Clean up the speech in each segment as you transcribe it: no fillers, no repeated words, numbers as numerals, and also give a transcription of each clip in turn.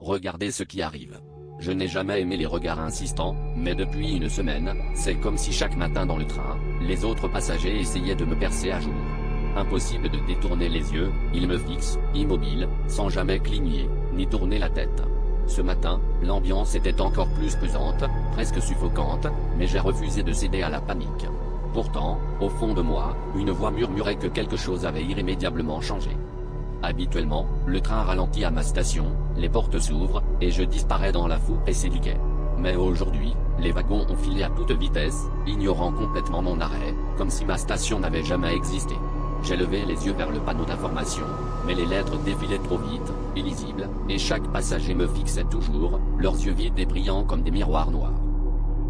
regardez ce qui arrive. Je n'ai jamais aimé les regards insistants, mais depuis une semaine, c'est comme si chaque matin dans le train, les autres passagers essayaient de me percer à jour. Impossible de détourner les yeux, ils me fixent, immobile, sans jamais cligner, ni tourner la tête. Ce matin, l'ambiance était encore plus pesante, presque suffocante, mais j'ai refusé de céder à la panique. Pourtant, au fond de moi, une voix murmurait que quelque chose avait irrémédiablement changé. Habituellement, le train ralentit à ma station, les portes s'ouvrent, et je disparais dans la foule pressée du quai. Mais aujourd'hui, les wagons ont filé à toute vitesse, ignorant complètement mon arrêt, comme si ma station n'avait jamais existé. J'ai levé les yeux vers le panneau d'information, mais les lettres défilaient trop vite, illisibles, et chaque passager me fixait toujours, leurs yeux vides et brillants comme des miroirs noirs.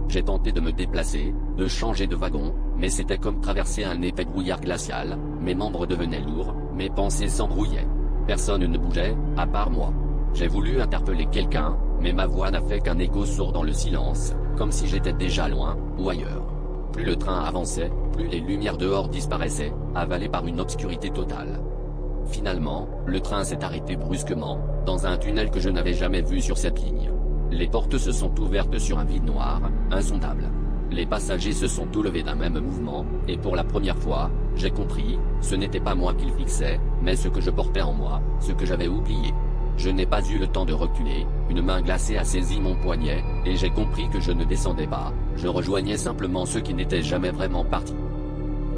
J'ai tenté de me déplacer, de changer de wagon, mais c'était comme traverser un épais brouillard glacial, mes membres devenaient lourds, mes pensées s'embrouillaient. Personne ne bougeait, à part moi. J'ai voulu interpeller quelqu'un, mais ma voix n'a fait qu'un écho sourd dans le silence, comme si j'étais déjà loin, ou ailleurs. Plus le train avançait, plus les lumières dehors disparaissaient, avalées par une obscurité totale. Finalement, le train s'est arrêté brusquement, dans un tunnel que je n'avais jamais vu sur cette ligne. Les portes se sont ouvertes sur un vide noir, insondable. Les passagers se sont tous levés d'un même mouvement, et pour la première fois, j'ai compris, ce n'était pas moi qu'ils fixaient, mais ce que je portais en moi, ce que j'avais oublié. Je n'ai pas eu le temps de reculer, une main glacée a saisi mon poignet, et j'ai compris que je ne descendais pas, je rejoignais simplement ceux qui n'étaient jamais vraiment partis.